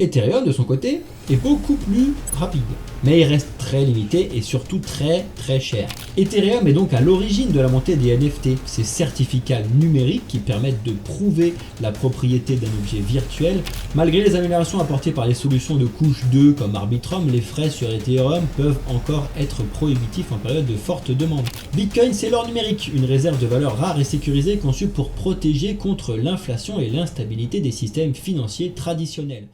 Ethereum de son côté est beaucoup plus rapide, mais il reste très limité et surtout très cher. Ethereum est donc à l'origine de la montée des NFT, ces certificats numériques qui permettent de prouver la propriété d'un objet virtuel. Malgré les améliorations apportées par les solutions de couche 2 comme Arbitrum, les frais sur Ethereum peuvent encore être prohibitifs en période de forte demande. Bitcoin, c'est l'or numérique, une réserve de valeur rare et sécurisée conçue pour protéger contre l'inflation et l'instabilité des systèmes financiers traditionnels.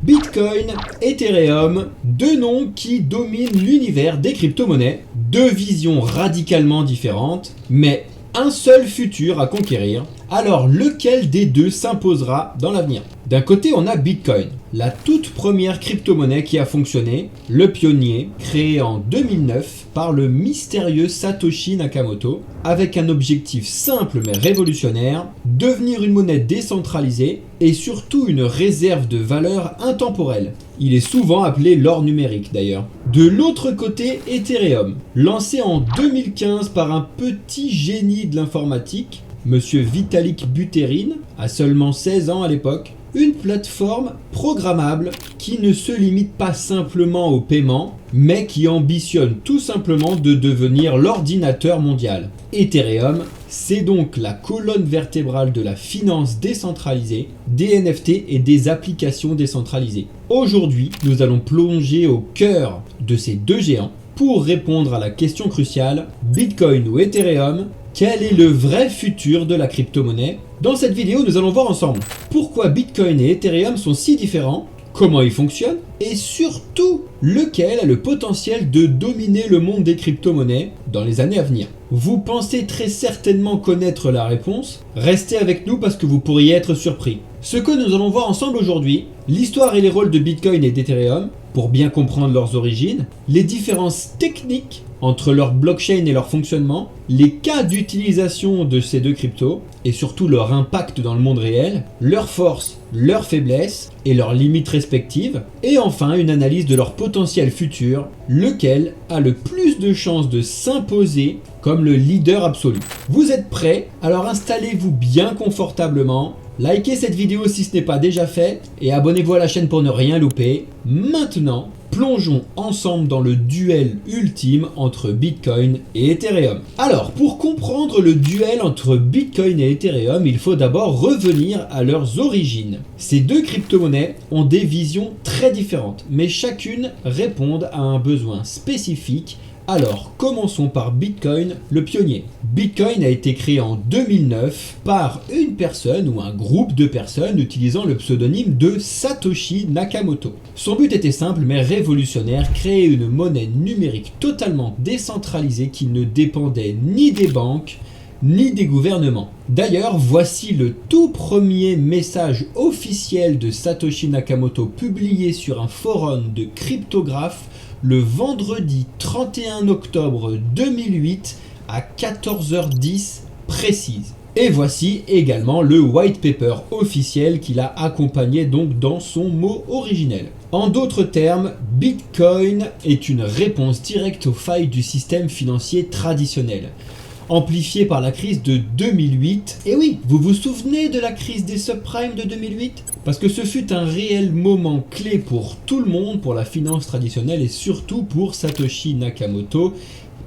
Bitcoin, Ethereum, deux noms qui dominent l'univers des crypto-monnaies, deux visions radicalement différentes, mais un seul futur à conquérir. Alors lequel des deux s'imposera dans l'avenir? D'un côté, on a Bitcoin, la toute première crypto-monnaie qui a fonctionné, le pionnier, créé en 2009 par le mystérieux Satoshi Nakamoto, avec un objectif simple mais révolutionnaire, devenir une monnaie décentralisée et surtout une réserve de valeur intemporelle. Il est souvent appelé l'or numérique d'ailleurs. De l'autre côté, Ethereum, lancé en 2015 par un petit génie de l'informatique, Monsieur Vitalik Buterin, à seulement 16 ans à l'époque, une plateforme programmable qui ne se limite pas simplement au paiement, mais qui ambitionne tout simplement de devenir l'ordinateur mondial. Ethereum, c'est donc la colonne vertébrale de la finance décentralisée, des NFT et des applications décentralisées. Aujourd'hui, nous allons plonger au cœur de ces deux géants pour répondre à la question cruciale, Bitcoin ou Ethereum, quel est le vrai futur de la crypto-monnaie? Dans cette vidéo, nous allons voir ensemble pourquoi Bitcoin et Ethereum sont si différents, comment ils fonctionnent, et surtout, lequel a le potentiel de dominer le monde des crypto-monnaies dans les années à venir. Vous pensez très certainement connaître la réponse, restez avec nous parce que vous pourriez être surpris. Ce que nous allons voir ensemble aujourd'hui, l'histoire et les rôles de Bitcoin et d'Ethereum, pour bien comprendre leurs origines, les différences techniques entre leur blockchain et leur fonctionnement, les cas d'utilisation de ces deux cryptos et surtout leur impact dans le monde réel, leurs forces, leurs faiblesses et leurs limites respectives, et enfin une analyse de leur potentiel futur, lequel a le plus de chances de s'imposer comme le leader absolu. Vous êtes prêts? Alors installez-vous bien confortablement, likez cette vidéo si ce n'est pas déjà fait et abonnez-vous à la chaîne pour ne rien louper. Maintenant, plongeons ensemble dans le duel ultime entre Bitcoin et Ethereum. Alors, pour comprendre le duel entre Bitcoin et Ethereum, il faut d'abord revenir à leurs origines. Ces deux crypto-monnaies ont des visions très différentes, mais chacune répondent à un besoin spécifique. Alors, commençons par Bitcoin, le pionnier. Bitcoin a été créé en 2009 par une personne ou un groupe de personnes utilisant le pseudonyme de Satoshi Nakamoto. Son but était simple mais révolutionnaire, créer une monnaie numérique totalement décentralisée qui ne dépendait ni des banques, ni des gouvernements. D'ailleurs, voici le tout premier message officiel de Satoshi Nakamoto publié sur un forum de cryptographes le vendredi 31 octobre 2008 à 14h10 précise. Et voici également le white paper officiel qui l'a accompagné donc dans son mot originel. En d'autres termes, Bitcoin est une réponse directe aux failles du système financier traditionnel, amplifiée par la crise de 2008. Et oui, vous vous souvenez de la crise des subprimes de 2008? Parce que ce fut un réel moment clé pour tout le monde, pour la finance traditionnelle et surtout pour Satoshi Nakamoto.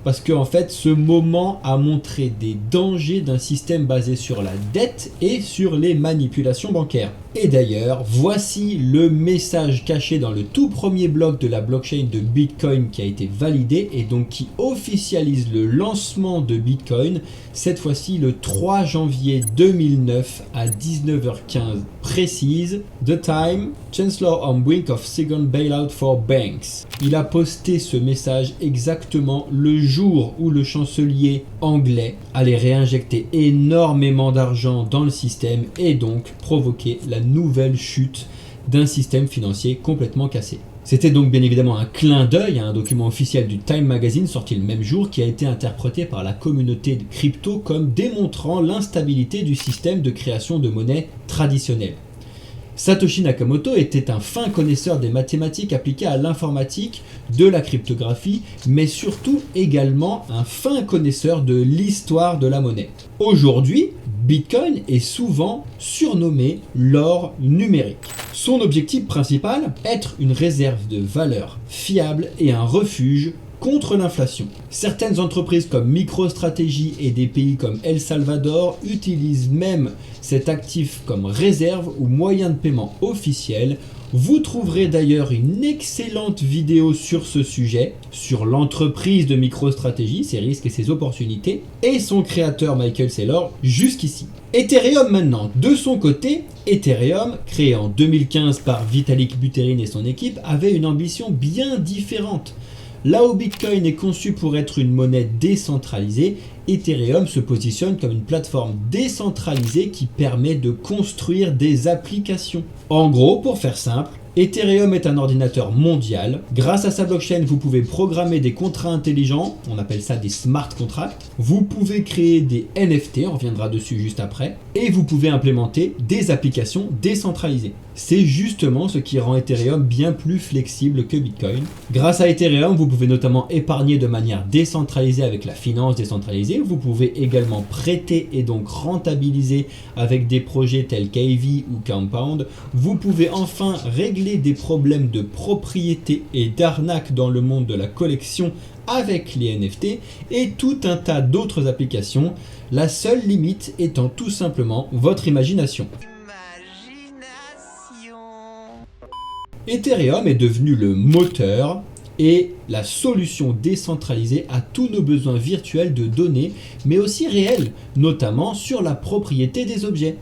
Parce que en fait, ce moment a montré des dangers d'un système basé sur la dette et sur les manipulations bancaires. Et d'ailleurs, voici le message caché dans le tout premier bloc de la blockchain de Bitcoin qui a été validé et donc qui officialise le lancement de Bitcoin, cette fois-ci le 3 janvier 2009 à 19h15 précise. The time, Chancellor on brink of second bailout for banks. Il a posté ce message exactement le jour où le chancelier anglais allait réinjecter énormément d'argent dans le système et donc provoquer la nouvelle chute d'un système financier complètement cassé. C'était donc bien évidemment un clin d'œil à un document officiel du Time Magazine sorti le même jour qui a été interprété par la communauté de crypto comme démontrant l'instabilité du système de création de monnaie traditionnelle. Satoshi Nakamoto était un fin connaisseur des mathématiques appliquées à l'informatique, de la cryptographie, mais surtout également un fin connaisseur de l'histoire de la monnaie. Aujourd'hui, Bitcoin est souvent surnommé l'or numérique. Son objectif principal, être une réserve de valeur fiable et un refuge contre l'inflation. Certaines entreprises comme MicroStrategy et des pays comme El Salvador utilisent même cet actif comme réserve ou moyen de paiement officiel. Vous trouverez d'ailleurs une excellente vidéo sur ce sujet, sur l'entreprise de MicroStrategy, ses risques et ses opportunités, et son créateur Michael Saylor jusqu'ici. Ethereum maintenant, de son côté, Ethereum, créé en 2015 par Vitalik Buterin et son équipe, avait une ambition bien différente. Là où Bitcoin est conçu pour être une monnaie décentralisée, Ethereum se positionne comme une plateforme décentralisée qui permet de construire des applications. En gros, pour faire simple, Ethereum est un ordinateur mondial. Grâce à sa blockchain, vous pouvez programmer des contrats intelligents, on appelle ça des smart contracts. Vous pouvez créer des NFT, on reviendra dessus juste après, et vous pouvez implémenter des applications décentralisées. C'est justement ce qui rend Ethereum bien plus flexible que Bitcoin. Grâce à Ethereum, vous pouvez notamment épargner de manière décentralisée avec la finance décentralisée. Vous pouvez également prêter et donc rentabiliser avec des projets tels qu'Ivy ou Compound. Vous pouvez enfin régler des problèmes de propriété et d'arnaque dans le monde de la collection avec les NFT et tout un tas d'autres applications. La seule limite étant tout simplement votre imagination. Ethereum est devenu le moteur et la solution décentralisée à tous nos besoins virtuels de données, mais aussi réels, notamment sur la propriété des objets.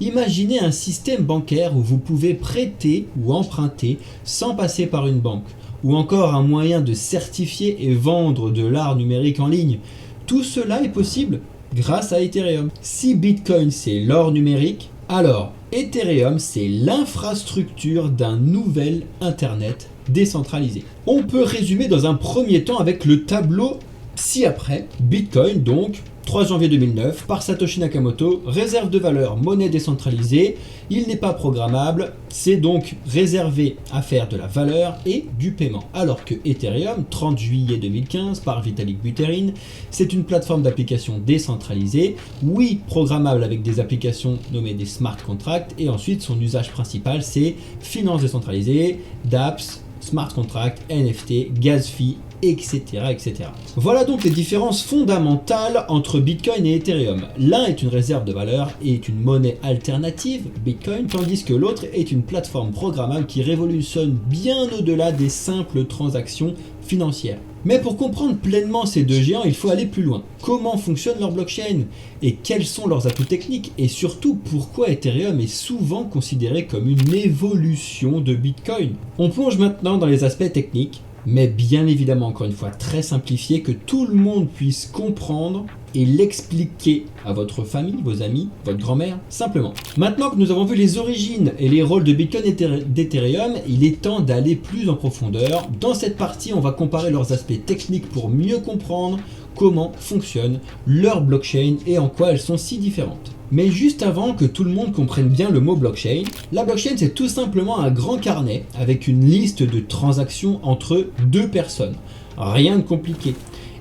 Imaginez un système bancaire où vous pouvez prêter ou emprunter sans passer par une banque, ou encore un moyen de certifier et vendre de l'art numérique en ligne. Tout cela est possible grâce à Ethereum. Si Bitcoin c'est l'or numérique, alors Ethereum c'est l'infrastructure d'un nouvel Internet décentralisé. On peut résumer dans un premier temps avec le tableau ci-après. Bitcoin donc, 3 janvier 2009, par Satoshi Nakamoto, réserve de valeur, monnaie décentralisée. Il n'est pas programmable, c'est donc réservé à faire de la valeur et du paiement. Alors que Ethereum, 30 juillet 2015, par Vitalik Buterin, c'est une plateforme d'application décentralisée, oui, programmable avec des applications nommées des smart contracts, et ensuite son usage principal c'est finance décentralisée, dApps, smart contracts, NFT, gas fee, etc., etc. Voilà donc les différences fondamentales entre Bitcoin et Ethereum. L'un est une réserve de valeur et est une monnaie alternative, Bitcoin, tandis que l'autre est une plateforme programmable qui révolutionne bien au-delà des simples transactions financières. Mais pour comprendre pleinement ces deux géants, il faut aller plus loin. Comment fonctionne leur blockchain et quels sont leurs atouts techniques et surtout pourquoi Ethereum est souvent considéré comme une évolution de Bitcoin. On plonge maintenant dans les aspects techniques, mais bien évidemment encore une fois très simplifié, que tout le monde puisse comprendre et l'expliquer à votre famille, vos amis, votre grand-mère, simplement. Maintenant que nous avons vu les origines et les rôles de Bitcoin et d'Ethereum, il est temps d'aller plus en profondeur. Dans cette partie, on va comparer leurs aspects techniques pour mieux comprendre comment fonctionne leur blockchain et en quoi elles sont si différentes. Mais juste avant que tout le monde comprenne bien le mot blockchain, la blockchain c'est tout simplement un grand carnet avec une liste de transactions entre deux personnes. Rien de compliqué.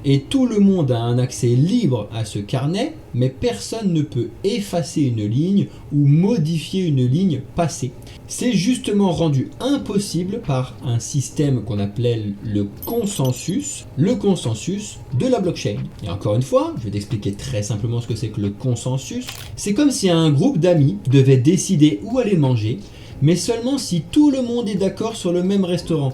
Et tout le monde a un accès libre à ce carnet, mais personne ne peut effacer une ligne ou modifier une ligne passée. C'est justement rendu impossible par un système qu'on appelait le consensus de la blockchain. Et encore une fois, je vais t'expliquer très simplement ce que c'est que le consensus. C'est comme si un groupe d'amis devait décider où aller manger, mais seulement si tout le monde est d'accord sur le même restaurant.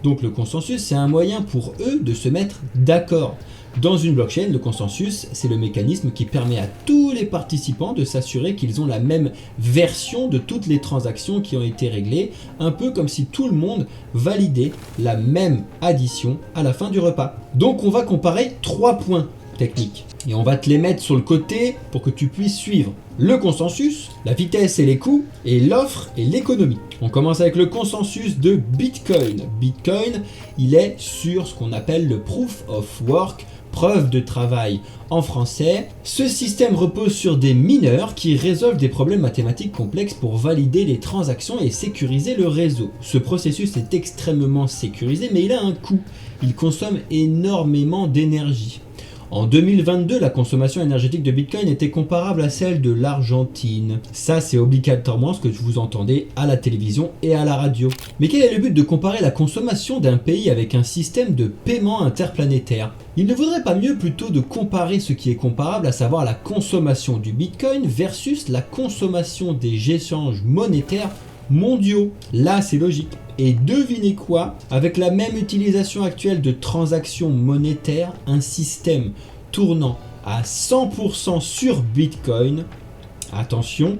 Donc le consensus, c'est un moyen pour eux de se mettre d'accord. Dans une blockchain, le consensus, c'est le mécanisme qui permet à tous les participants de s'assurer qu'ils ont la même version de toutes les transactions qui ont été réglées, un peu comme si tout le monde validait la même addition à la fin du repas. Donc on va comparer 3 points techniques et on va te les mettre sur le côté pour que tu puisses suivre. Le consensus, la vitesse et les coûts, et l'offre et l'économie. On commence avec le consensus de Bitcoin. Bitcoin, il est sur ce qu'on appelle le Proof of Work, Preuve de travail en français, ce système repose sur des mineurs qui résolvent des problèmes mathématiques complexes pour valider les transactions et sécuriser le réseau. Ce processus est extrêmement sécurisé, mais il a un coût. Il consomme énormément d'énergie. En 2022, la consommation énergétique de Bitcoin était comparable à celle de l'Argentine. Ça, c'est obligatoirement ce que vous entendez à la télévision et à la radio. Mais quel est le but de comparer la consommation d'un pays avec un système de paiement interplanétaire? Il ne vaudrait pas mieux plutôt de comparer ce qui est comparable, à savoir la consommation du Bitcoin versus la consommation des échanges monétaires mondiaux. Là, c'est logique. Et devinez quoi? Avec la même utilisation actuelle de transactions monétaires, un système tournant à 100% sur Bitcoin, attention,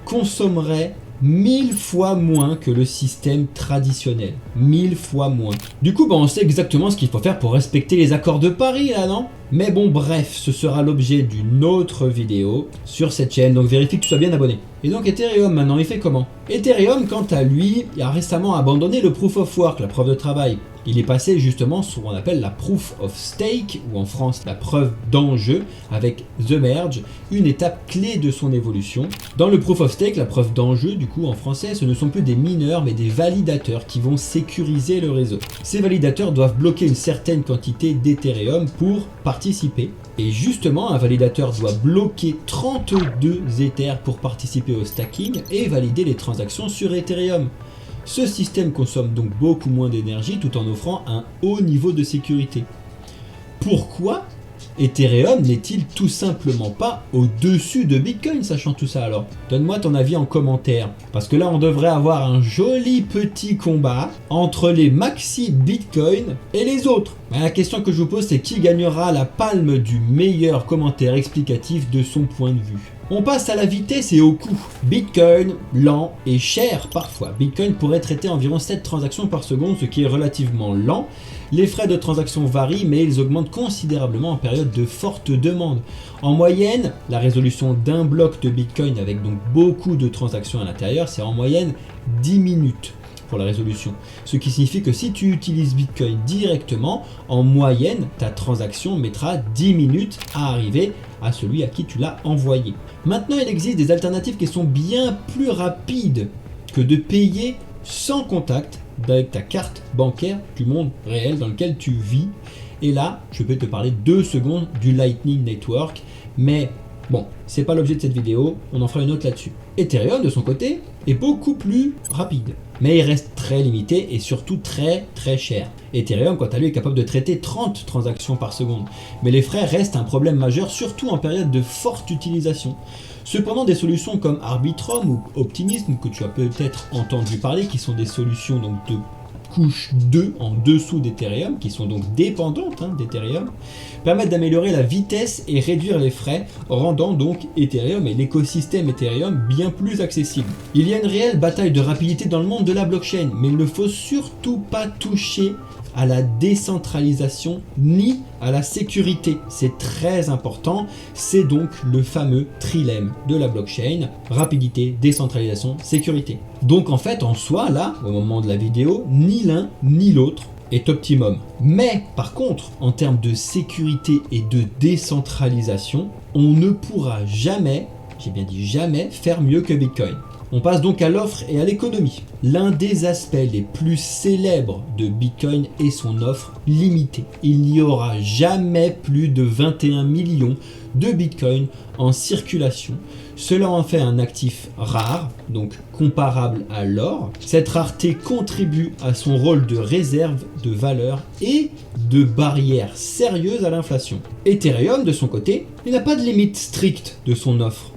consommerait 1000 fois moins que le système traditionnel. 1000 fois moins. Du coup, on sait exactement ce qu'il faut faire pour respecter les accords de Paris, là, non? Mais bon, bref, ce sera l'objet d'une autre vidéo sur cette chaîne, donc vérifie que tu sois bien abonné. Et donc Ethereum, maintenant, il fait comment? Ethereum, quant à lui, a récemment abandonné le Proof of Work, la preuve de travail. Il est passé justement sur ce qu'on appelle la Proof of Stake, ou en France, la preuve d'enjeu, avec The Merge, une étape clé de son évolution. Dans le Proof of Stake, la preuve d'enjeu, du coup, en français, ce ne sont plus des mineurs, mais des validateurs qui vont sécuriser le réseau. Ces validateurs doivent bloquer une certaine quantité d'Ethereum pour participer. Et justement, un validateur doit bloquer 32 Ethers pour participer au stacking et valider les transactions sur Ethereum. Ce système consomme donc beaucoup moins d'énergie tout en offrant un haut niveau de sécurité. Pourquoi Ethereum n'est-il tout simplement pas au-dessus de Bitcoin, sachant tout ça alors? Donne-moi ton avis en commentaire, parce que là on devrait avoir un joli petit combat entre les maxi Bitcoin et les autres. La question que je vous pose, c'est qui gagnera la palme du meilleur commentaire explicatif de son point de vue. On passe à la vitesse et au coût. Bitcoin, lent et cher parfois. Bitcoin pourrait traiter environ 7 transactions par seconde, ce qui est relativement lent. Les frais de transaction varient, mais ils augmentent considérablement en période de forte demande. En moyenne, la résolution d'un bloc de Bitcoin avec donc beaucoup de transactions à l'intérieur, c'est en moyenne 10 minutes pour la résolution. Ce qui signifie que si tu utilises Bitcoin directement, en moyenne, ta transaction mettra 10 minutes à arriver à celui à qui tu l'as envoyé. Maintenant, il existe des alternatives qui sont bien plus rapides que de payer sans contact avec ta carte bancaire du monde réel dans lequel tu vis. Et là, je peux te parler 2 secondes du Lightning Network, mais bon, c'est pas l'objet de cette vidéo, on en fera une autre là-dessus. Ethereum, de son côté, est beaucoup plus rapide, mais il reste très limité et surtout très cher. Ethereum, quant à lui, est capable de traiter 30 transactions par seconde, mais les frais restent un problème majeur, surtout en période de forte utilisation. Cependant, des solutions comme Arbitrum ou Optimism, que tu as peut-être entendu parler, qui sont des solutions donc de couche 2 en dessous d'Ethereum, qui sont donc dépendantes d'Ethereum, permettent d'améliorer la vitesse et réduire les frais, rendant donc Ethereum et l'écosystème Ethereum bien plus accessibles. Il y a une réelle bataille de rapidité dans le monde de la blockchain, mais il ne faut surtout pas toucher à la décentralisation ni à la sécurité. C'est très important, c'est donc le fameux trilemme de la blockchain: rapidité, décentralisation, sécurité. Donc en fait, en soi, là, au moment de la vidéo, ni l'un ni l'autre est optimum. Mais par contre, en termes de sécurité et de décentralisation, on ne pourra jamais, j'ai bien dit jamais, faire mieux que Bitcoin. On passe donc à l'offre et à l'économie. L'un des aspects les plus célèbres de Bitcoin est son offre limitée. Il n'y aura jamais plus de 21 millions de Bitcoin en circulation. Cela en fait un actif rare, donc comparable à l'or. Cette rareté contribue à son rôle de réserve de valeur et de barrière sérieuse à l'inflation. Ethereum, de son côté, il n'a pas de limite stricte de son offre.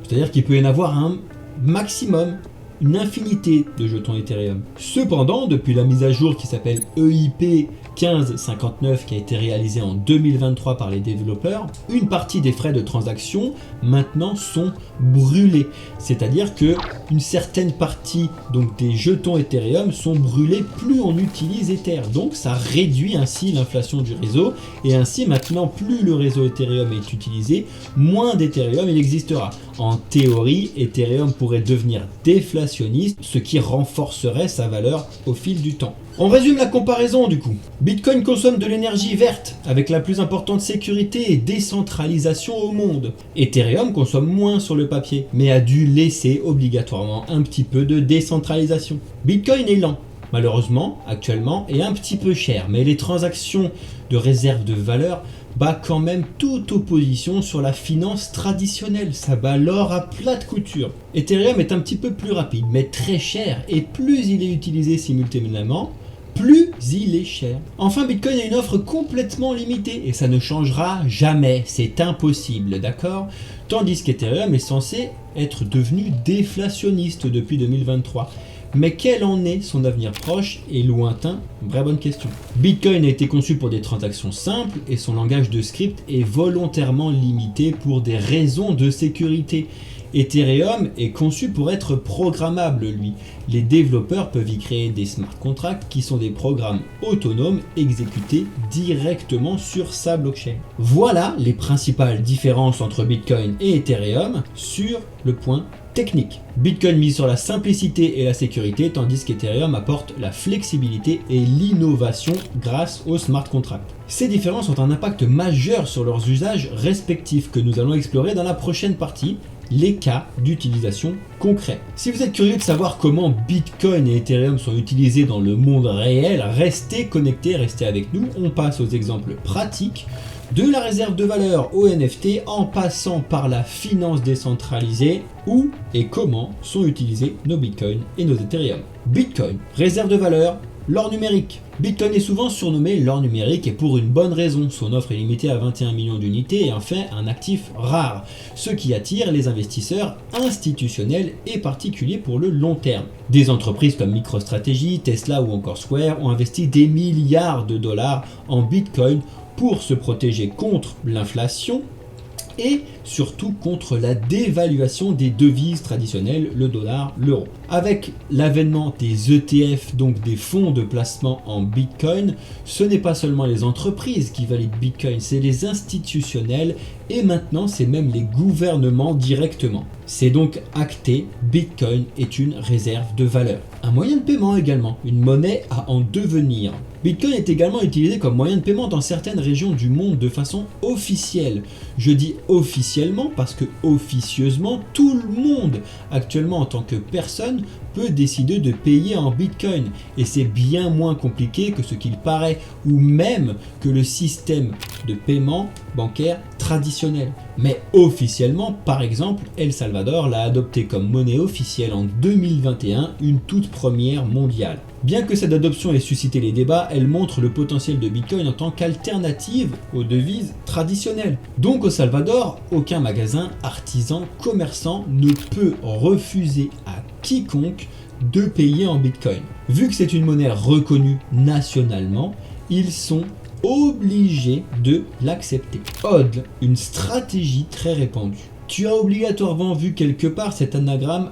C'est-à-dire qu'il peut y en avoir un maximum, une infinité de jetons Ethereum. Cependant, depuis la mise à jour qui s'appelle EIP 1559 qui a été réalisée en 2023 par les développeurs, une partie des frais de transaction maintenant sont brûlés. C'est-à-dire que une certaine partie donc des jetons Ethereum sont brûlés plus on utilise Ether. Donc ça réduit ainsi l'inflation du réseau et ainsi maintenant plus le réseau Ethereum est utilisé, moins d'Ethereum il existera. En théorie, Ethereum pourrait devenir déflationniste, ce qui renforcerait sa valeur au fil du temps. On résume la comparaison du coup. Bitcoin consomme de l'énergie verte, avec la plus importante sécurité et décentralisation au monde. Ethereum consomme moins sur le papier, mais a dû laisser obligatoirement un petit peu de décentralisation. Bitcoin est lent, malheureusement, actuellement, et un petit peu cher, mais les transactions de réserve de valeur bat quand même toute opposition sur la finance traditionnelle, ça bat l'or à plate couture. Ethereum est un petit peu plus rapide, mais très cher, et plus il est utilisé simultanément, plus il est cher. Enfin, Bitcoin a une offre complètement limitée, et ça ne changera jamais, c'est impossible, d'accord? Tandis qu'Ethereum est censé être devenu déflationniste depuis 2023. Mais quel en est son avenir proche et lointain? Vraie bonne question. Bitcoin a été conçu pour des transactions simples et son langage de script est volontairement limité pour des raisons de sécurité. Ethereum est conçu pour être programmable, lui. Les développeurs peuvent y créer des smart contracts qui sont des programmes autonomes exécutés directement sur sa blockchain. Voilà les principales différences entre Bitcoin et Ethereum sur le point technique. Bitcoin mise sur la simplicité et la sécurité, tandis qu'Ethereum apporte la flexibilité et l'innovation grâce aux smart contracts. Ces différences ont un impact majeur sur leurs usages respectifs que nous allons explorer dans la prochaine partie, les cas d'utilisation concrets. Si vous êtes curieux de savoir comment Bitcoin et Ethereum sont utilisés dans le monde réel, restez connectés, restez avec nous, on passe aux exemples pratiques de la réserve de valeur au NFT en passant par la finance décentralisée, où et comment sont utilisés nos Bitcoin et nos Ethereum. Bitcoin, réserve de valeur, l'or numérique. Bitcoin est souvent surnommé l'or numérique et pour une bonne raison. Son offre est limitée à 21 millions d'unités et en fait un actif rare, ce qui attire les investisseurs institutionnels et particuliers pour le long terme. Des entreprises comme MicroStrategy, Tesla ou encore Square ont investi des milliards de dollars en Bitcoin pour se protéger contre l'inflation et surtout contre la dévaluation des devises traditionnelles, le dollar, l'euro. Avec l'avènement des ETF, donc des fonds de placement en Bitcoin, ce n'est pas seulement les entreprises qui valident Bitcoin, c'est les institutionnels et maintenant c'est même les gouvernements directement. C'est donc acté, Bitcoin est une réserve de valeur. Un moyen de paiement également, une monnaie à en devenir. Bitcoin est également utilisé comme moyen de paiement dans certaines régions du monde de façon officielle. Je dis officiellement parce que officieusement, tout le monde actuellement en tant que personne peut décider de payer en Bitcoin et c'est bien moins compliqué que ce qu'il paraît ou même que le système de paiement bancaire traditionnel. Mais officiellement, par exemple, El Salvador l'a adopté comme monnaie officielle en 2021, une toute première mondiale. Bien que cette adoption ait suscité les débats, elle montre le potentiel de Bitcoin en tant qu'alternative aux devises traditionnelles. Donc au Salvador, aucun magasin, artisan, commerçant ne peut refuser à quiconque de payer en Bitcoin. Vu que c'est une monnaie reconnue nationalement, ils sont obligés de l'accepter. HODL, une stratégie très répandue. Tu as obligatoirement vu quelque part cet anagramme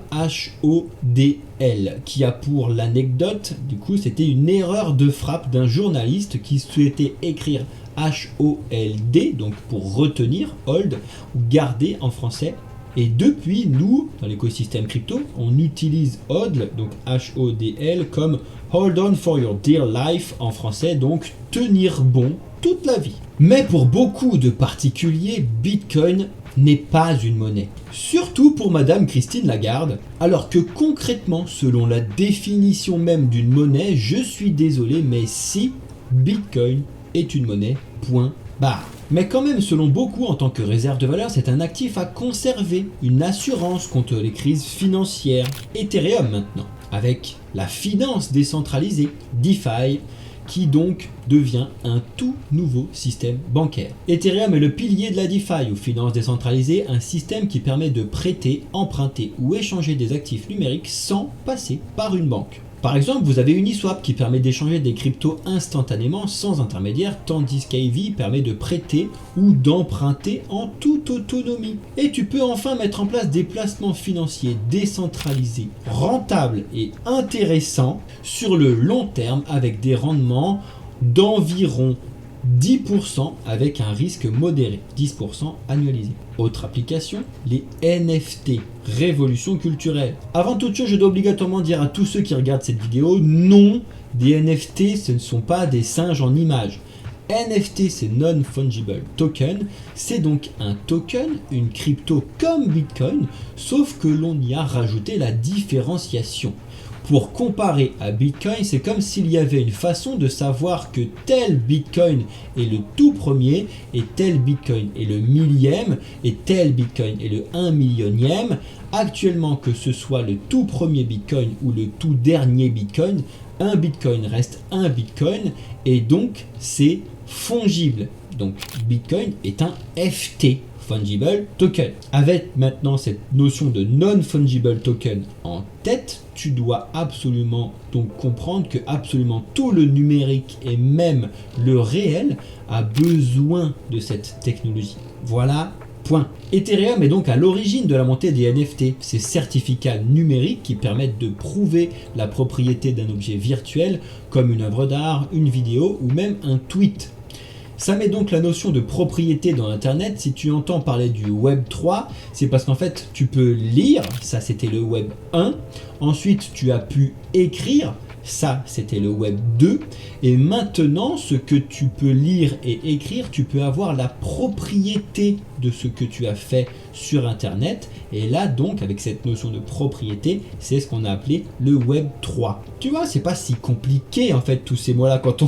HODL qui a pour l'anecdote, du coup c'était une erreur de frappe d'un journaliste qui souhaitait écrire HOLD, donc pour retenir, hold, ou garder en français. Et depuis, nous, dans l'écosystème crypto, on utilise HODL, donc HODL, comme Hold on for your dear life en français, donc tenir bon toute la vie. Mais pour beaucoup de particuliers, Bitcoin n'est pas une monnaie. Surtout pour Madame Christine Lagarde, alors que concrètement, selon la définition même d'une monnaie, je suis désolé, mais si Bitcoin est une monnaie, point barre. Mais quand même, selon beaucoup, en tant que réserve de valeur, c'est un actif à conserver, une assurance contre les crises financières. Ethereum maintenant, avec la finance décentralisée, DeFi, qui donc devient un tout nouveau système bancaire. Ethereum est le pilier de la DeFi ou finance décentralisée, un système qui permet de prêter, emprunter ou échanger des actifs numériques sans passer par une banque. Par exemple, vous avez Uniswap qui permet d'échanger des cryptos instantanément sans intermédiaire, tandis qu'Ivy permet de prêter ou d'emprunter en toute autonomie. Et tu peux enfin mettre en place des placements financiers décentralisés, rentables et intéressants sur le long terme avec des rendements d'environ 10% avec un risque modéré, 10% annualisé. Autre application, les NFT, révolution culturelle. Avant toute chose, je dois obligatoirement dire à tous ceux qui regardent cette vidéo, non, des NFT, ce ne sont pas des singes en images. NFT, c'est Non-Fungible Token, c'est donc un token, une crypto comme Bitcoin, sauf que l'on y a rajouté la différenciation. Pour comparer à Bitcoin, c'est comme s'il y avait une façon de savoir que tel Bitcoin est le tout premier et tel Bitcoin est le millième et tel Bitcoin est le 1 millionième. Actuellement, que ce soit le tout premier Bitcoin ou le tout dernier Bitcoin, un Bitcoin reste un Bitcoin et donc c'est fongible. Donc Bitcoin est un FT. Fungible Token. Avec maintenant cette notion de non-fungible token en tête, tu dois absolument donc comprendre que absolument tout le numérique et même le réel a besoin de cette technologie. Voilà, point. Ethereum est donc à l'origine de la montée des NFT, ces certificats numériques qui permettent de prouver la propriété d'un objet virtuel comme une œuvre d'art, une vidéo ou même un tweet. Ça met donc la notion de propriété dans Internet. Si tu entends parler du Web 3, c'est parce qu'en fait, tu peux lire, ça c'était le Web 1. Ensuite, tu as pu écrire, ça c'était le Web 2. Et maintenant, ce que tu peux lire et écrire, tu peux avoir la propriété de ce que tu as fait sur Internet. Et là, donc, avec cette notion de propriété, c'est ce qu'on a appelé le Web 3. Tu vois, c'est pas si compliqué en fait tous ces mots-là quand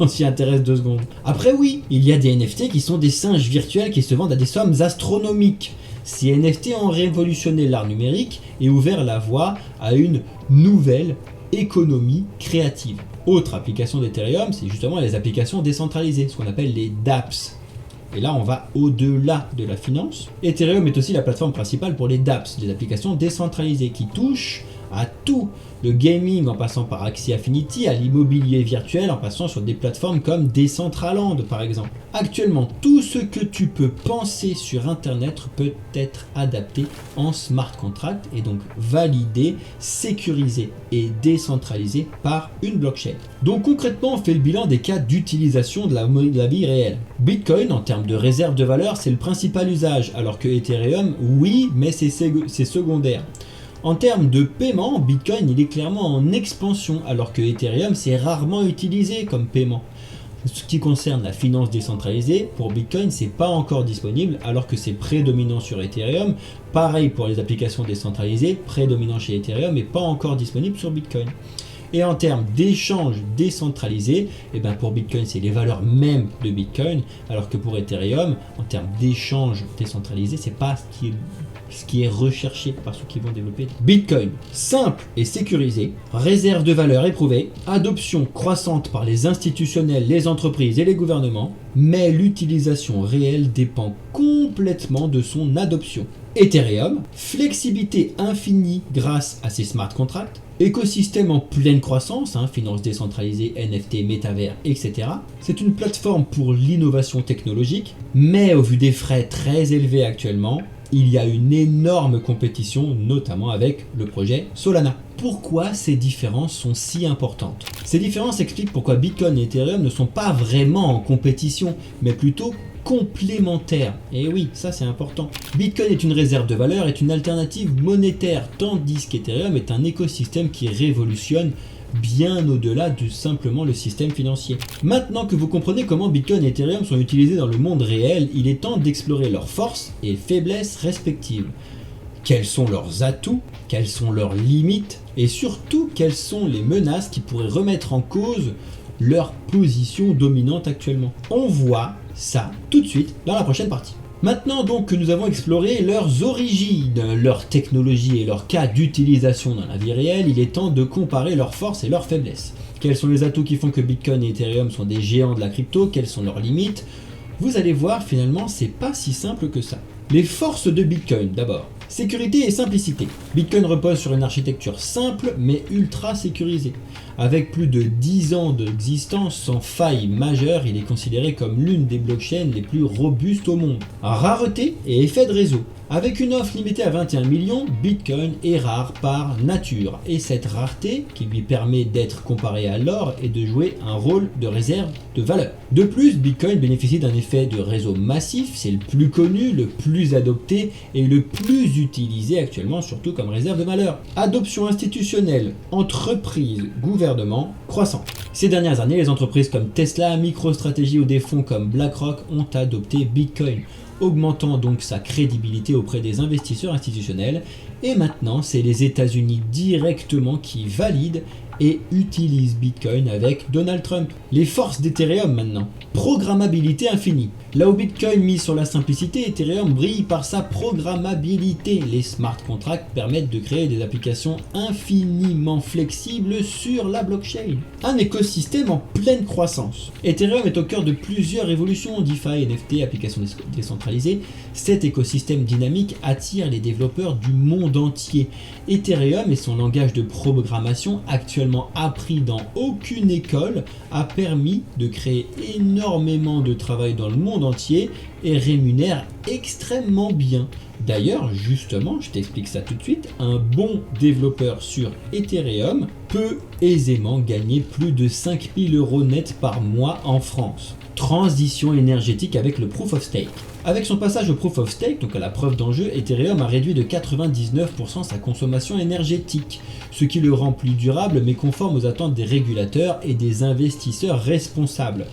on s'y intéresse 2 secondes. Après oui, il y a des NFT qui sont des singes virtuels qui se vendent à des sommes astronomiques. Ces NFT ont révolutionné l'art numérique et ouvert la voie à une nouvelle économie créative. Autre application d'Ethereum, c'est justement les applications décentralisées, ce qu'on appelle les dApps. Et là, on va au-delà de la finance. Ethereum est aussi la plateforme principale pour les dApps, des applications décentralisées qui touchent à tout, le gaming en passant par Axie Infinity, à l'immobilier virtuel en passant sur des plateformes comme Decentraland par exemple. Actuellement, tout ce que tu peux penser sur Internet peut être adapté en smart contract et donc validé, sécurisé et décentralisé par une blockchain. Donc concrètement, on fait le bilan des cas d'utilisation de la vie réelle. Bitcoin, en termes de réserve de valeur, c'est le principal usage, alors que Ethereum, oui, mais c'est secondaire. En termes de paiement, Bitcoin il est clairement en expansion, alors que Ethereum c'est rarement utilisé comme paiement. Ce qui concerne la finance décentralisée, pour Bitcoin c'est pas encore disponible, alors que c'est prédominant sur Ethereum. Pareil pour les applications décentralisées, prédominant chez Ethereum et pas encore disponible sur Bitcoin. Et en termes d'échange décentralisé, pour Bitcoin, c'est les valeurs mêmes de Bitcoin, alors que pour Ethereum, en termes d'échange décentralisé, c'est pas ce qui est recherché par ceux qui vont développer. Bitcoin, simple et sécurisé, réserve de valeur éprouvée, adoption croissante par les institutionnels, les entreprises et les gouvernements, mais l'utilisation réelle dépend complètement de son adoption. Ethereum, flexibilité infinie grâce à ses smart contracts, écosystème en pleine croissance, finance décentralisée, NFT, métavers, etc. C'est une plateforme pour l'innovation technologique, mais au vu des frais très élevés actuellement, il y a une énorme compétition, notamment avec le projet Solana. Pourquoi ces différences sont si importantes? Ces différences expliquent pourquoi Bitcoin et Ethereum ne sont pas vraiment en compétition, mais plutôt complémentaires. Et oui, ça c'est important. Bitcoin est une réserve de valeur, est une alternative monétaire, tandis qu'Ethereum est un écosystème qui révolutionne bien au-delà de simplement le système financier. Maintenant que vous comprenez comment Bitcoin et Ethereum sont utilisés dans le monde réel, il est temps d'explorer leurs forces et faiblesses respectives. Quels sont leurs atouts? Quelles sont leurs limites? Et surtout, quelles sont les menaces qui pourraient remettre en cause leur position dominante actuellement? On voit ça tout de suite dans la prochaine partie. Maintenant donc que nous avons exploré leurs origines, leur technologie et leurs cas d'utilisation dans la vie réelle, il est temps de comparer leurs forces et leurs faiblesses. Quels sont les atouts qui font que Bitcoin et Ethereum sont des géants de la crypto? Quelles sont leurs limites? Vous allez voir, finalement, c'est pas si simple que ça. Les forces de Bitcoin, d'abord. Sécurité et simplicité. Bitcoin repose sur une architecture simple mais ultra sécurisée. Avec plus de 10 ans d'existence sans faille majeure, il est considéré comme l'une des blockchains les plus robustes au monde. Rareté et effet de réseau. Avec une offre limitée à 21 millions, Bitcoin est rare par nature, et cette rareté qui lui permet d'être comparé à l'or et de jouer un rôle de réserve de valeur. De plus, Bitcoin bénéficie d'un effet de réseau massif, c'est le plus connu, le plus adopté et le plus utilisé actuellement, surtout comme réserve de valeur. Adoption institutionnelle, entreprises, gouvernement, croissant. Ces dernières années, les entreprises comme Tesla, MicroStrategy ou des fonds comme BlackRock ont adopté Bitcoin, augmentant donc sa crédibilité auprès des investisseurs institutionnels. Et maintenant, c'est les États-Unis directement qui valident et utilisent Bitcoin avec Donald Trump. Les forces d'Ethereum maintenant. Programmabilité infinie. Là où Bitcoin mise sur la simplicité, Ethereum brille par sa programmabilité. Les smart contracts permettent de créer des applications infiniment flexibles sur la blockchain. Un écosystème en pleine croissance. Ethereum est au cœur de plusieurs révolutions, DeFi, NFT, applications décentralisées. Cet écosystème dynamique attire les développeurs du monde entier. Ethereum et son langage de programmation actuellement appris dans aucune école a permis de créer énormément de travail dans le monde entier et rémunère extrêmement bien. D'ailleurs, justement, je t'explique ça tout de suite, un bon développeur sur Ethereum peut aisément gagner plus de 5000 € net par mois en France. Transition énergétique avec le Proof of Stake. Avec son passage au Proof of Stake, donc à la preuve d'enjeu, Ethereum a réduit de 99% sa consommation énergétique, ce qui le rend plus durable mais conforme aux attentes des régulateurs et des investisseurs responsables.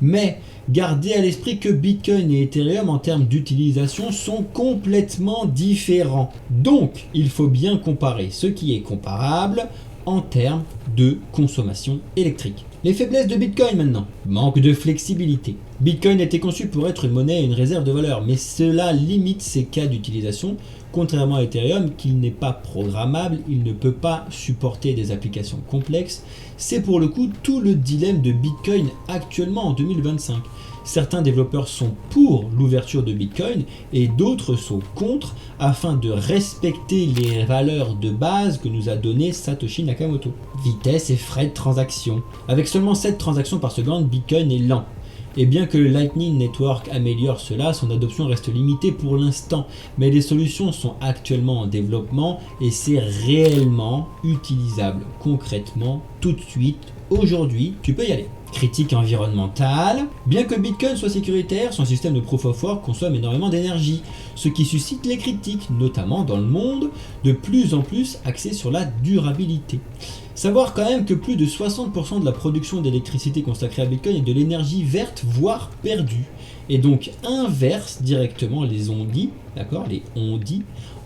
Mais gardez à l'esprit que Bitcoin et Ethereum en termes d'utilisation sont complètement différents. Donc, il faut bien comparer ce qui est comparable en termes de consommation électrique. Les faiblesses de Bitcoin maintenant. Manque de flexibilité. Bitcoin a été conçu pour être une monnaie et une réserve de valeur, mais cela limite ses cas d'utilisation. Contrairement à Ethereum, qui n'est pas programmable, il ne peut pas supporter des applications complexes. C'est pour le coup tout le dilemme de Bitcoin actuellement en 2025. Certains développeurs sont pour l'ouverture de Bitcoin et d'autres sont contre afin de respecter les valeurs de base que nous a donné Satoshi Nakamoto. Vitesse et frais de transaction. Avec seulement 7 transactions par seconde, Bitcoin est lent. Et bien que le Lightning Network améliore cela, son adoption reste limitée pour l'instant. Mais les solutions sont actuellement en développement et c'est réellement utilisable concrètement tout de suite. Aujourd'hui, tu peux y aller. Critique environnementale. Bien que Bitcoin soit sécuritaire, son système de Proof of Work consomme énormément d'énergie, ce qui suscite les critiques, notamment dans le monde de plus en plus axé sur la durabilité. Savoir quand même que plus de 60% de la production d'électricité consacrée à Bitcoin est de l'énergie verte, voire perdue, et donc inverse directement les ondits, d'accord, les ondits,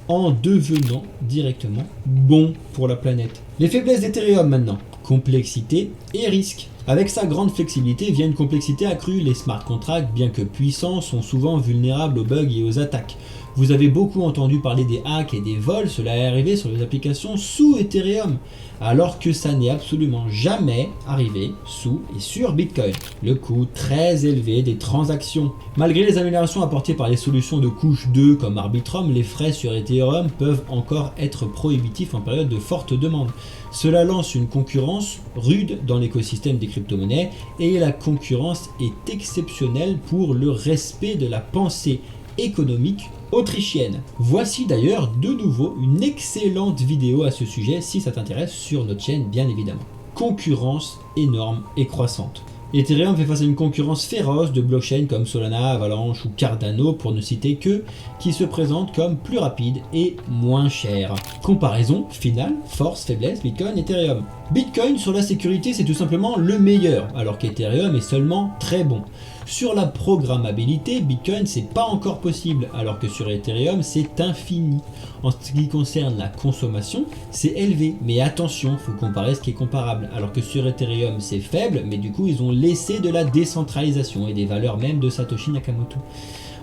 en devenant directement bon pour la planète. Les faiblesses d'Ethereum maintenant. Complexité et risque. Avec sa grande flexibilité vient une complexité accrue. Les smart contracts, bien que puissants, sont souvent vulnérables aux bugs et aux attaques. Vous avez beaucoup entendu parler des hacks et des vols, cela est arrivé sur les applications sous Ethereum, alors que ça n'est absolument jamais arrivé sous et sur Bitcoin. Le coût très élevé des transactions. Malgré les améliorations apportées par les solutions de couche 2 comme Arbitrum, les frais sur Ethereum peuvent encore être prohibitifs en période de forte demande. Cela lance une concurrence rude dans l'écosystème des crypto-monnaies et la concurrence est exceptionnelle pour le respect de la pensée économique autrichienne. Voici d'ailleurs de nouveau une excellente vidéo à ce sujet si ça t'intéresse sur notre chaîne bien évidemment. Concurrence énorme et croissante. Ethereum fait face à une concurrence féroce de blockchains comme Solana, Avalanche ou Cardano pour ne citer que, qui se présentent comme plus rapides et moins chers. Comparaison finale, force, faiblesse, Bitcoin, Ethereum. Bitcoin sur la sécurité c'est tout simplement le meilleur, alors qu'Ethereum est seulement très bon. Sur la programmabilité, Bitcoin c'est pas encore possible, alors que sur Ethereum c'est infini. En ce qui concerne la consommation, c'est élevé, mais attention, faut comparer ce qui est comparable, alors que sur Ethereum c'est faible, mais du coup ils ont laissé de la décentralisation et des valeurs même de Satoshi Nakamoto.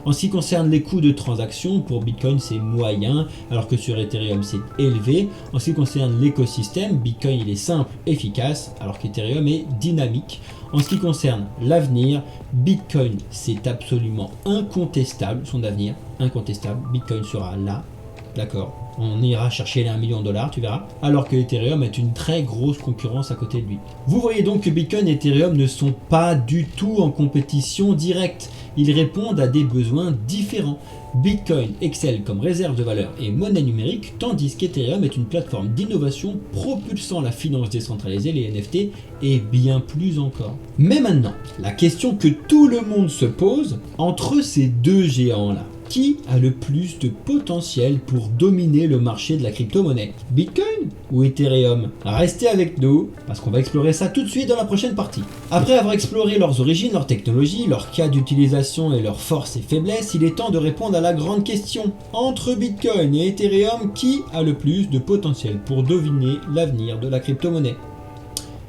En ce qui concerne les coûts de transaction, pour Bitcoin c'est moyen, alors que sur Ethereum c'est élevé. En ce qui concerne l'écosystème, Bitcoin il est simple, efficace, alors qu'Ethereum est dynamique. En ce qui concerne l'avenir, Bitcoin c'est absolument incontestable, son avenir incontestable, Bitcoin sera là d'accord. On ira chercher les 1 million de dollars, tu verras. Alors que Ethereum est une très grosse concurrence à côté de lui. Vous voyez donc que Bitcoin et Ethereum ne sont pas du tout en compétition directe. Ils répondent à des besoins différents. Bitcoin excelle comme réserve de valeur et monnaie numérique, tandis qu'Ethereum est une plateforme d'innovation propulsant la finance décentralisée, les NFT, et bien plus encore. Mais maintenant, la question que tout le monde se pose, entre ces deux géants-là, qui a le plus de potentiel pour dominer le marché de la crypto-monnaie? Bitcoin ou Ethereum? Restez avec nous, parce qu'on va explorer ça tout de suite dans la prochaine partie. Après avoir exploré leurs origines, leur technologie, leurs cas d'utilisation et leurs forces et faiblesses, il est temps de répondre à la grande question. Entre Bitcoin et Ethereum, qui a le plus de potentiel pour dominer l'avenir de la crypto-monnaie?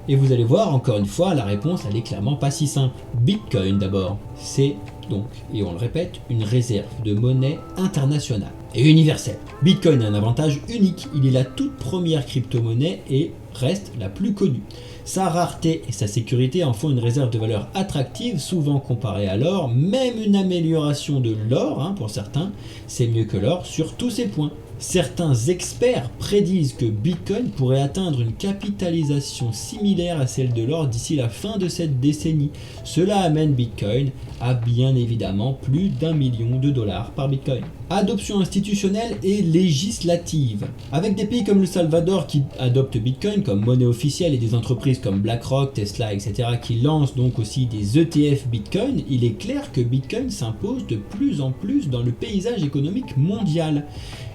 Et vous allez voir, encore une fois, la réponse elle est clairement pas si simple. Bitcoin d'abord, c'est donc, et on le répète, une réserve de monnaie internationale et universelle. Bitcoin a un avantage unique, il est la toute première crypto-monnaie et reste la plus connue. Sa rareté et sa sécurité en font une réserve de valeur attractive, souvent comparée à l'or, même une amélioration de l'or, pour certains, c'est mieux que l'or sur tous ces points. Certains experts prédisent que Bitcoin pourrait atteindre une capitalisation similaire à celle de l'or d'ici la fin de cette décennie. Cela amène Bitcoin à bien évidemment plus d'1 million de dollars par Bitcoin. Adoption institutionnelle et législative. Avec des pays comme le Salvador qui adoptent Bitcoin comme monnaie officielle et des entreprises comme BlackRock, Tesla, etc. qui lancent donc aussi des ETF Bitcoin, il est clair que Bitcoin s'impose de plus en plus dans le paysage économique mondial.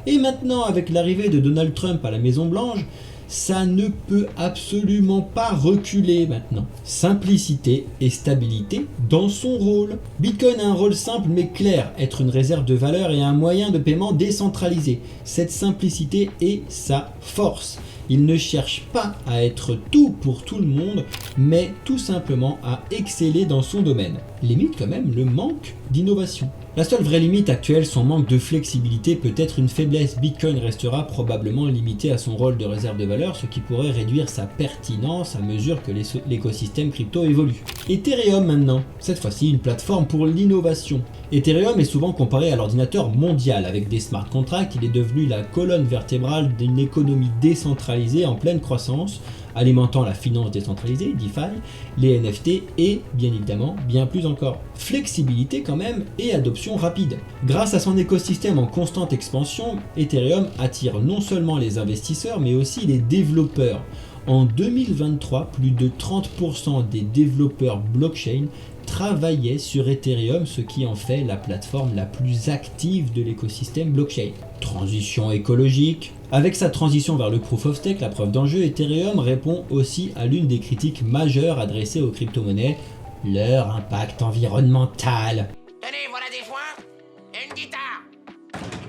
Et maintenant, avec l'arrivée de Donald Trump à la Maison Blanche, ça ne peut absolument pas reculer maintenant. Simplicité et stabilité dans son rôle. Bitcoin a un rôle simple mais clair, être une réserve de valeur et un moyen de paiement décentralisé. Cette simplicité est sa force. Il ne cherche pas à être tout pour tout le monde, mais tout simplement à exceller dans son domaine. Limite quand même le manque d'innovation. La seule vraie limite actuelle, son manque de flexibilité, peut être une faiblesse. Bitcoin restera probablement limité à son rôle de réserve de valeur, ce qui pourrait réduire sa pertinence à mesure que l'écosystème crypto évolue. Ethereum maintenant, cette fois-ci une plateforme pour l'innovation. Ethereum est souvent comparé à l'ordinateur mondial. Avec des smart contracts, il est devenu la colonne vertébrale d'une économie décentralisée en pleine croissance, alimentant la finance décentralisée, DeFi, les NFT et, bien évidemment, bien plus encore. Flexibilité quand même et adoption rapide. Grâce à son écosystème en constante expansion, Ethereum attire non seulement les investisseurs, mais aussi les développeurs. En 2023, plus de 30% des développeurs blockchain travaillaient sur Ethereum, ce qui en fait la plateforme la plus active de l'écosystème blockchain. Transition écologique. Avec sa transition vers le Proof of Stake, la preuve d'enjeu, Ethereum répond aussi à l'une des critiques majeures adressées aux crypto-monnaies, leur impact environnemental. Tenez, voilà des joints et une guitare.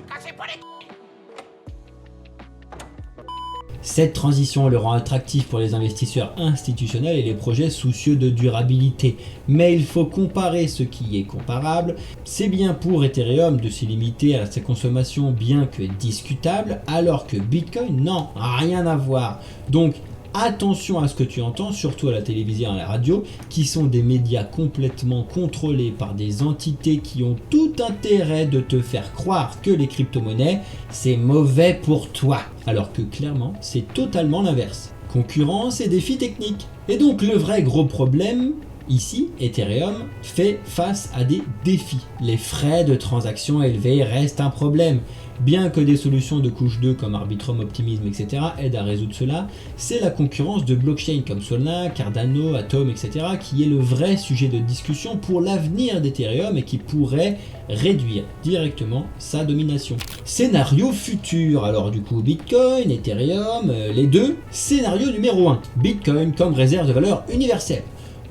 Cassez pas les... Cette transition le rend attractif pour les investisseurs institutionnels et les projets soucieux de durabilité. Mais il faut comparer ce qui est comparable. C'est bien pour Ethereum de se limiter à sa consommation bien que discutable, alors que Bitcoin, non, rien à voir. Donc, attention à ce que tu entends, surtout à la télévision et à la radio, qui sont des médias complètement contrôlés par des entités qui ont tout intérêt de te faire croire que les crypto-monnaies, c'est mauvais pour toi. Alors que clairement, c'est totalement l'inverse. Concurrence et défis techniques. Et donc le vrai gros problème, ici, Ethereum fait face à des défis. Les frais de transaction élevés restent un problème. Bien que des solutions de couche 2 comme Arbitrum, Optimism, etc. aident à résoudre cela, c'est la concurrence de blockchains comme Solana, Cardano, Atom, etc. qui est le vrai sujet de discussion pour l'avenir d'Ethereum et qui pourrait réduire directement sa domination. Scénario futur, alors du coup Bitcoin, Ethereum, les deux. Scénario numéro 1, Bitcoin comme réserve de valeur universelle.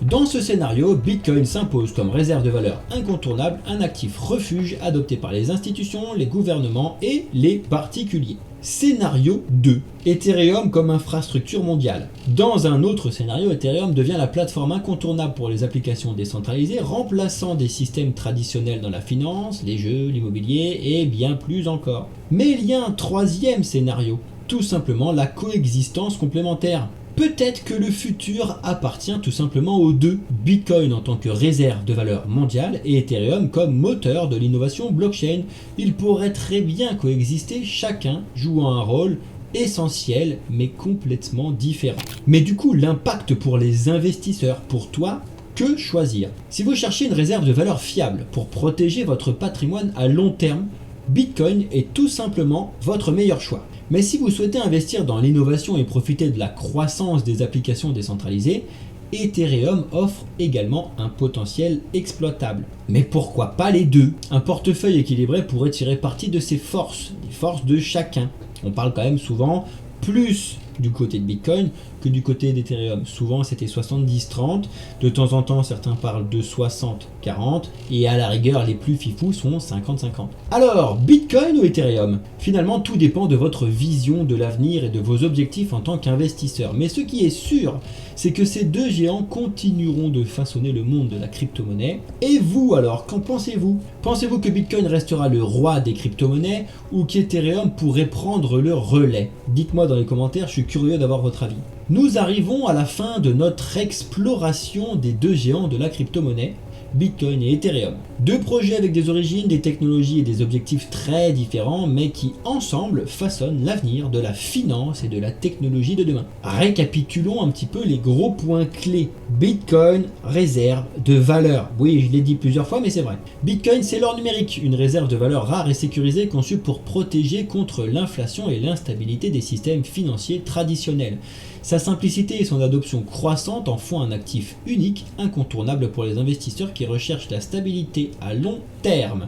Dans ce scénario, Bitcoin s'impose comme réserve de valeur incontournable, un actif refuge adopté par les institutions, les gouvernements et les particuliers. Scénario 2. Ethereum comme infrastructure mondiale. Dans un autre scénario, Ethereum devient la plateforme incontournable pour les applications décentralisées, remplaçant des systèmes traditionnels dans la finance, les jeux, l'immobilier et bien plus encore. Mais il y a un troisième scénario, tout simplement la coexistence complémentaire. Peut-être que le futur appartient tout simplement aux deux, Bitcoin en tant que réserve de valeur mondiale et Ethereum comme moteur de l'innovation blockchain. Ils pourraient très bien coexister, chacun jouant un rôle essentiel mais complètement différent. Mais du coup, l'impact pour les investisseurs, pour toi, que choisir? Si vous cherchez une réserve de valeur fiable pour protéger votre patrimoine à long terme, Bitcoin est tout simplement votre meilleur choix. Mais si vous souhaitez investir dans l'innovation et profiter de la croissance des applications décentralisées, Ethereum offre également un potentiel exploitable. Mais pourquoi pas les deux? Un portefeuille équilibré pourrait tirer parti de ses forces, des forces de chacun. On parle quand même souvent plus du côté de Bitcoin que du côté d'Ethereum. Souvent c'était 70-30, de temps en temps certains parlent de 60-40 et à la rigueur les plus fifous sont 50-50. Alors Bitcoin ou Ethereum? Finalement tout dépend de votre vision de l'avenir et de vos objectifs en tant qu'investisseur. Mais ce qui est sûr, c'est que ces deux géants continueront de façonner le monde de la crypto-monnaie. Et vous alors, qu'en pensez-vous? Pensez-vous que Bitcoin restera le roi des crypto-monnaies ou qu'Ethereum pourrait prendre le relais? Dites-moi dans les commentaires, je suis curieux d'avoir votre avis. Nous arrivons à la fin de notre exploration des deux géants de la crypto-monnaie, Bitcoin et Ethereum. Deux projets avec des origines, des technologies et des objectifs très différents, mais qui ensemble façonnent l'avenir de la finance et de la technologie de demain. Récapitulons un petit peu les gros points clés. Bitcoin, réserve de valeur. Oui, je l'ai dit plusieurs fois, mais c'est vrai. Bitcoin, c'est l'or numérique, une réserve de valeur rare et sécurisée conçue pour protéger contre l'inflation et l'instabilité des systèmes financiers traditionnels. Sa simplicité et son adoption croissante en font un actif unique, incontournable pour les investisseurs qui recherchent la stabilité à long terme.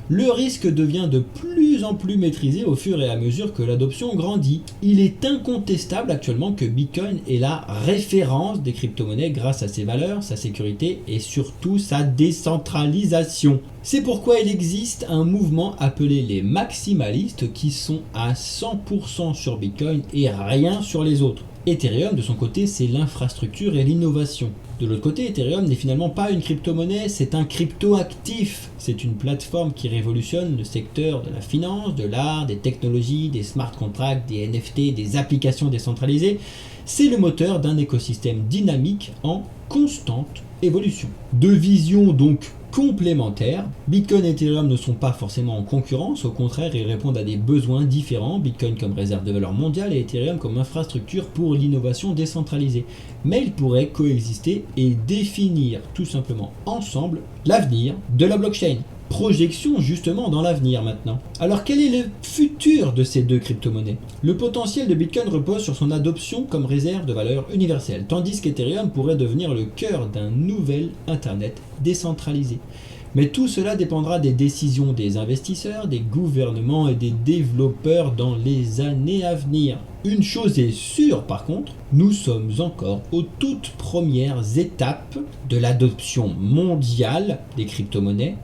Le risque devient de plus en plus maîtrisé au fur et à mesure que l'adoption grandit. Il est incontestable actuellement que Bitcoin est la référence des crypto-monnaies grâce à ses valeurs, sa sécurité et surtout sa décentralisation. C'est pourquoi il existe un mouvement appelé les maximalistes qui sont à 100% sur Bitcoin et rien sur les autres. Ethereum, de son côté, c'est l'infrastructure et l'innovation. De l'autre côté, Ethereum n'est finalement pas une crypto-monnaie, c'est un crypto-actif. C'est une plateforme qui révolutionne le secteur de la finance, de l'art, des technologies, des smart contracts, des NFT, des applications décentralisées. C'est le moteur d'un écosystème dynamique en constante évolution. Deux visions donc complémentaires. Bitcoin et Ethereum ne sont pas forcément en concurrence, au contraire ils répondent à des besoins différents, Bitcoin comme réserve de valeur mondiale et Ethereum comme infrastructure pour l'innovation décentralisée. Mais ils pourraient coexister et définir tout simplement ensemble l'avenir de la blockchain. Projection justement dans l'avenir maintenant. Alors quel est le futur de ces deux crypto-monnaies? Le potentiel de Bitcoin repose sur son adoption comme réserve de valeur universelle, tandis qu'Ethereum pourrait devenir le cœur d'un nouvel Internet décentralisé. Mais tout cela dépendra des décisions des investisseurs, des gouvernements et des développeurs dans les années à venir. Une chose est sûre par contre, nous sommes encore aux toutes premières étapes de l'adoption mondiale des crypto-monnaies.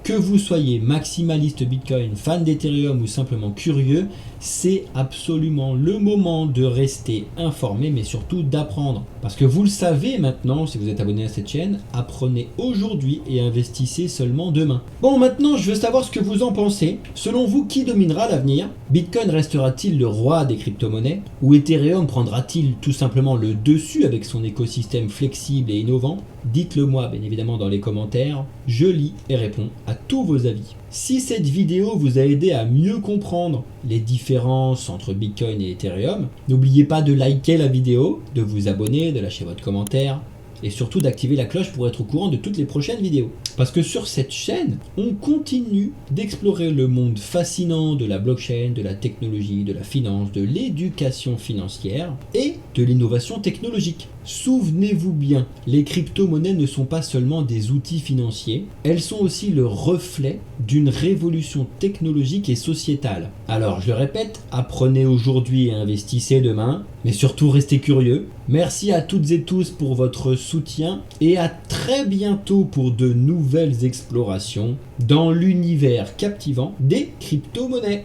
Que vous soyez maximaliste Bitcoin, fan d'Ethereum ou simplement curieux, c'est absolument le moment de rester informé mais surtout d'apprendre. Parce que vous le savez maintenant, si vous êtes abonné à cette chaîne, apprenez aujourd'hui et investissez seulement demain. Bon, maintenant je veux savoir ce que vous en pensez. Selon vous, qui dominera l'avenir? Bitcoin restera-t-il le roi des crypto-monnaies? Ou Ethereum prendra-t-il tout simplement le dessus avec son écosystème flexible et innovant? Dites-le moi bien évidemment dans les commentaires, je lis et réponds à tous vos avis. Si cette vidéo vous a aidé à mieux comprendre les différences entre Bitcoin et Ethereum, n'oubliez pas de liker la vidéo, de vous abonner, de lâcher votre commentaire et surtout d'activer la cloche pour être au courant de toutes les prochaines vidéos. Parce que sur cette chaîne, on continue d'explorer le monde fascinant de la blockchain, de la technologie, de la finance, de l'éducation financière et de l'innovation technologique. Souvenez-vous bien, les crypto-monnaies ne sont pas seulement des outils financiers, elles sont aussi le reflet d'une révolution technologique et sociétale. Alors je le répète, apprenez aujourd'hui et investissez demain, mais surtout restez curieux. Merci à toutes et tous pour votre soutien et à très bientôt pour de nouvelles explorations dans l'univers captivant des crypto-monnaies.